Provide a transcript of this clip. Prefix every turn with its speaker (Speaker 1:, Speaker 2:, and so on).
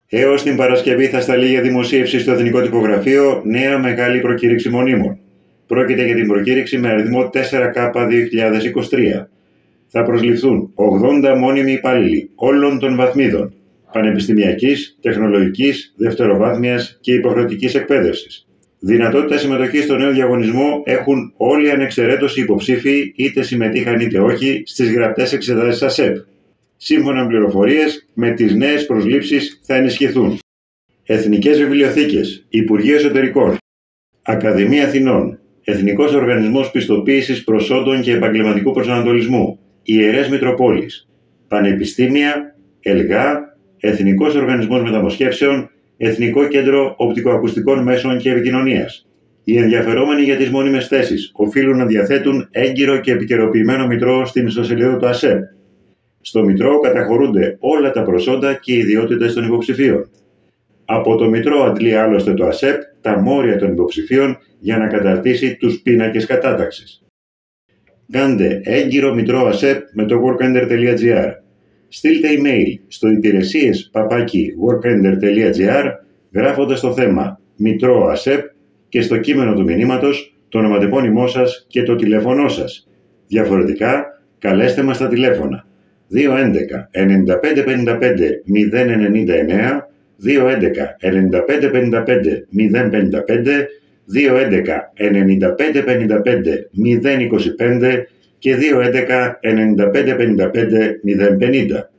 Speaker 1: Έως την Παρασκευή θα σταλεί για δημοσίευση στο Εθνικό Τυπογραφείο νέα μεγάλη προκήρυξη μονίμων. Πρόκειται για την προκήρυξη με αριθμό 4K 2023. Θα προσληφθούν 80 μόνιμοι υπάλληλοι όλων των βαθμίδων πανεπιστημιακής, τεχνολογικής, δευτεροβάθμιας και υποχρεωτικής εκπαίδευσης. Δυνατότητα συμμετοχής στο νέο διαγωνισμό έχουν όλοι ανεξαιρέτως οι υποψήφοι, είτε συμμετείχαν είτε όχι, στις γραπτές εξετάσεις ΑΣΕΠ. Σύμφωνα με πληροφορίες, με τις νέες προσλήψεις θα ενισχυθούν Εθνικές Βιβλιοθήκες, Υπουργείο Εσωτερικών, Ακαδημία Αθηνών, Εθνικός Οργανισμός Πιστοποίησης Προσόντων και Επαγγελματικού Προσανατολισμού, Ιερές Μητροπόλεις, Πανεπιστήμια, ΕΛΓΑ, Εθνικός Οργανισμός Μεταμοσχεύσεων, Εθνικό Κέντρο Οπτικοακουστικών Μέσων και Επικοινωνίας. Οι ενδιαφερόμενοι για τις μόνιμες θέσεις οφείλουν να διαθέτουν έγκυρο και επικαιροποιημένο μητρό στην ιστοσελίδα του ΑΣΕΠ. Στο μητρό καταχωρούνται όλα τα προσόντα και οι ιδιότητες των υποψηφίων. Από το μητρό αντλεί άλλωστε το ΑΣΕΠ τα μόρια των υποψηφίων για να καταρτήσει τους πίνακες κατάταξης. Κάντε έγκυρο μητρό ΑΣΕΠ με το workender.gr. Στείλτε email στο υπηρεσίες@workender.gr γράφοντας το θέμα μητρό ΑΣΕΠ και στο κείμενο του μηνύματος το ονοματεπώνυμό σας και το τηλέφωνό σας. Διαφορετικά, καλέστε μας στα τηλέφωνα 211 95 55 099, 211 95 55 055, 211 95 55 025 και 211 95 55 050.